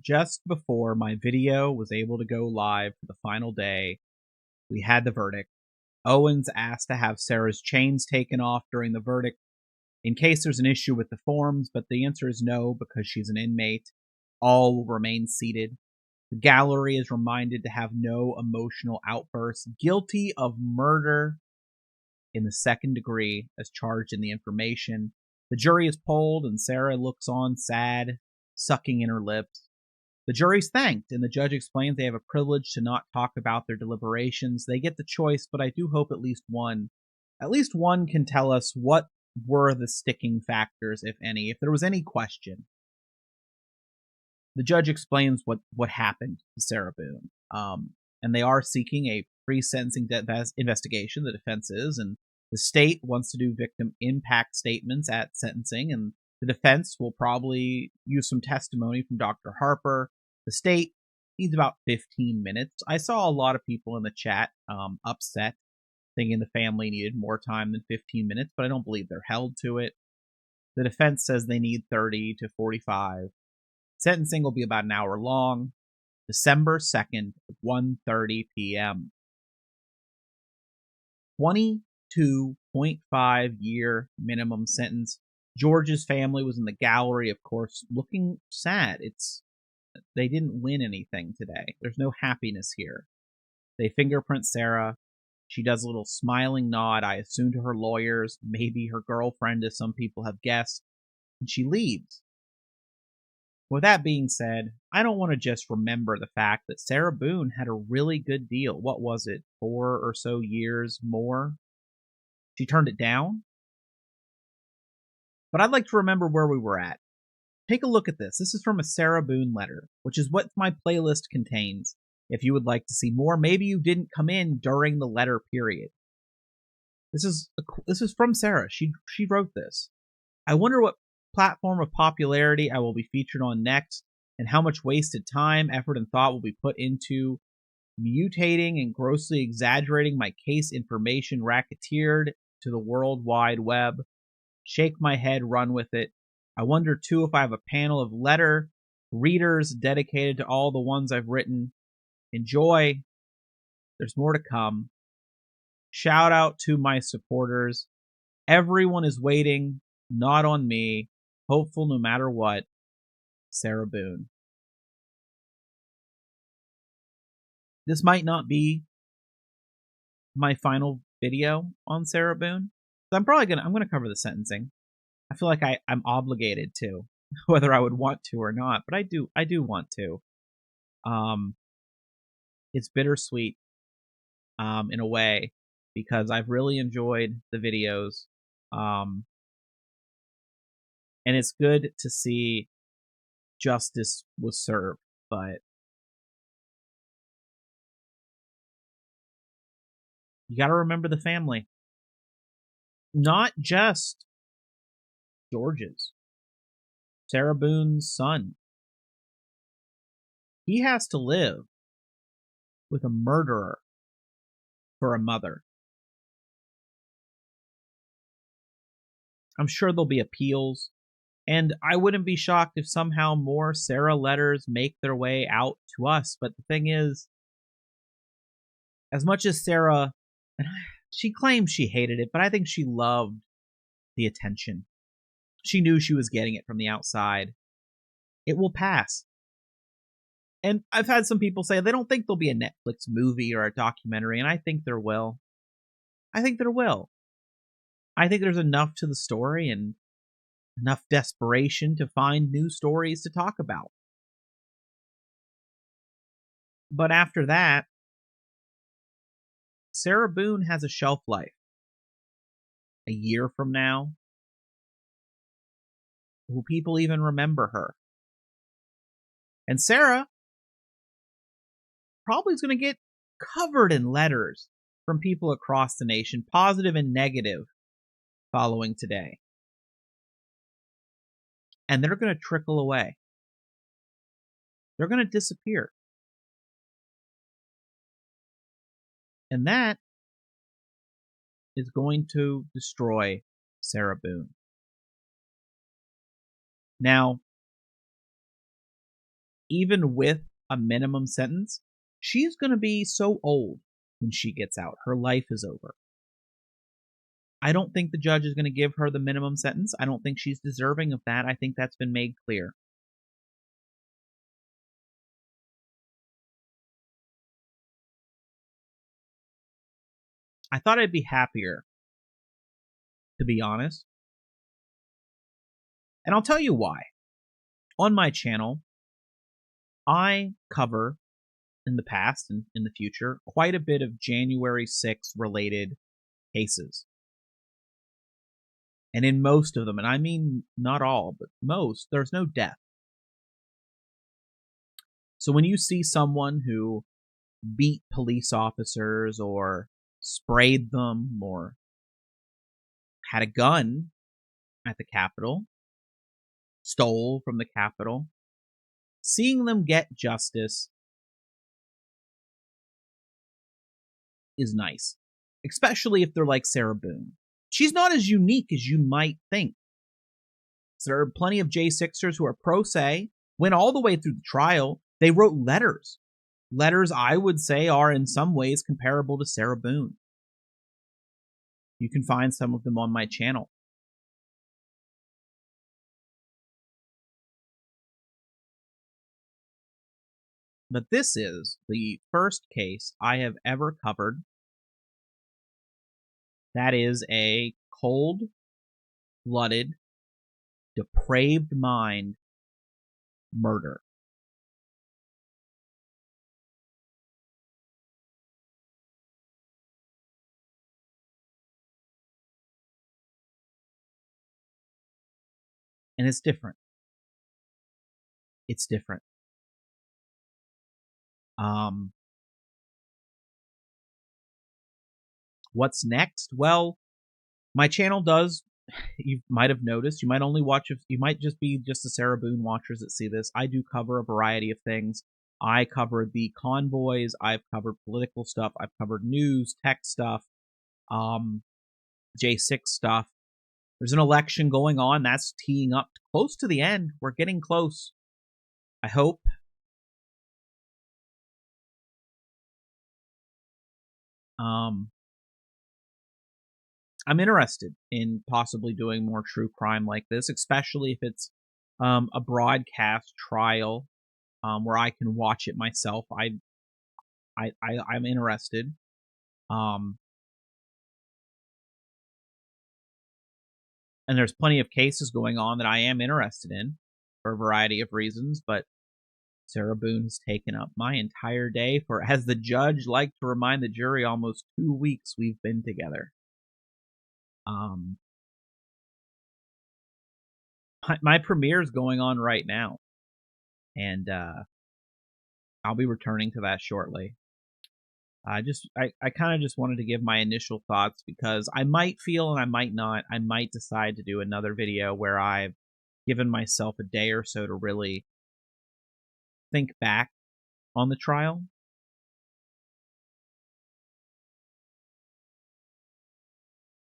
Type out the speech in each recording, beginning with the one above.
just before my video was able to go live for the final day, we had the verdict. Owens asked to have Sarah's chains taken off during the verdict in case there's an issue with the forms, but the answer is no because she's an inmate. All will remain seated. The gallery is reminded to have no emotional outbursts. Guilty of murder in the second degree as charged in the information. The jury is polled and Sarah looks on sad, sucking in her lips. The jury's thanked, and the judge explains they have a privilege to not talk about their deliberations. They get the choice, but I do hope at least one can tell us what were the sticking factors, if any, if there was any question. The judge explains what happened to Sarah Boone, and they are seeking a pre-sentencing investigation, the defense is, and the state wants to do victim impact statements at sentencing, and the defense will probably use some testimony from Dr. Harper. The state needs about 15 minutes. I saw a lot of people in the chat upset, thinking the family needed more time than 15 minutes, but I don't believe they're held to it. The defense says they need 30 to 45. Sentencing will be about an hour long. December 2nd, 1:30 p.m. 22.5-year minimum sentence. George's family was in the gallery, of course, looking sad. They didn't win anything today. There's no happiness here. They fingerprint Sarah. She does a little smiling nod, I assume to her lawyers, maybe her girlfriend, as some people have guessed, and she leaves. With that being said, I don't want to just remember the fact that Sarah Boone had a really good deal. What was it, 4 or so years more? She turned it down? But I'd like to remember where we were at. Take a look at this. This is from a Sarah Boone letter, which is what my playlist contains. If you would like to see more, maybe you didn't come in during the letter period. This is from Sarah. She wrote this. I wonder what platform of popularity I will be featured on next, and how much wasted time, effort, and thought will be put into mutating and grossly exaggerating my case information racketeered to the World Wide Web. Shake my head, run with it. I wonder, too, if I have a panel of letter readers dedicated to all the ones I've written. Enjoy. There's more to come. Shout out to my supporters. Everyone is waiting, not on me. Hopeful no matter what. Sarah Boone. This might not be my final video on Sarah Boone. I'm gonna cover the sentencing. I feel like I'm obligated to, whether I would want to or not, but I do want to. It's bittersweet, in a way, because I've really enjoyed the videos. And it's good to see justice was served, but you gotta remember the family. Not just George's. Sarah Boone's son. He has to live with a murderer for a mother. I'm sure there'll be appeals, and I wouldn't be shocked if somehow more Sarah letters make their way out to us. But the thing is, as much as Sarah, and she claims she hated it, but I think she loved the attention. She knew she was getting it from the outside. It will pass. And I've had some people say they don't think there'll be a Netflix movie or a documentary, and I think there will. I think there will. I think there's enough to the story and enough desperation to find new stories to talk about. But after that, Sarah Boone has a shelf life. A year from now, will people even remember her? And Sarah probably is going to get covered in letters from people across the nation, positive and negative, following today. And they're going to trickle away. They're going to disappear. And that is going to destroy Sarah Boone. Now, even with a minimum sentence, she's going to be so old when she gets out. Her life is over. I don't think the judge is going to give her the minimum sentence. I don't think she's deserving of that. I think that's been made clear. I thought I'd be happier, to be honest. And I'll tell you why. On my channel, I cover in the past and in the future quite a bit of January 6th related cases. And in most of them, and I mean not all, but most, there's no death. So when you see someone who beat police officers or sprayed them or had a gun at the Capitol, stole from the Capitol, seeing them get justice is nice, especially if they're like Sarah Boone. She's not as unique as you might think. So there are plenty of J6ers who are pro se, went all the way through the trial. They wrote letters. Letters I would say are in some ways comparable to Sarah Boone. You can find some of them on my channel. But this is the first case I have ever covered that is a cold-blooded, depraved mind murder. And it's different. It's different. What's next? Well, my channel does, you might have noticed, you might only watch, you might just be just the Sarah Boone watchers that see this. I do cover a variety of things. I covered the convoys. I've covered political stuff. I've covered news, tech stuff, J6 stuff. There's an election going on. That's teeing up close to the end. We're getting close. I hope. I'm interested in possibly doing more true crime like this, especially if it's a broadcast trial where I can watch it myself. I'm interested. And there's plenty of cases going on that I am interested in for a variety of reasons, but Sarah Boone has taken up my entire day for, as the judge liked to remind the jury, almost 2 weeks we've been together. My premiere is going on right now, and I'll be returning to that shortly. I kind of just wanted to give my initial thoughts because I might feel and I might not. I might decide to do another video where I've given myself a day or so to really think back on the trial.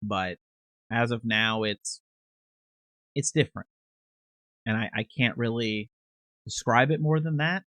But as of now, it's different. And I can't really describe it more than that.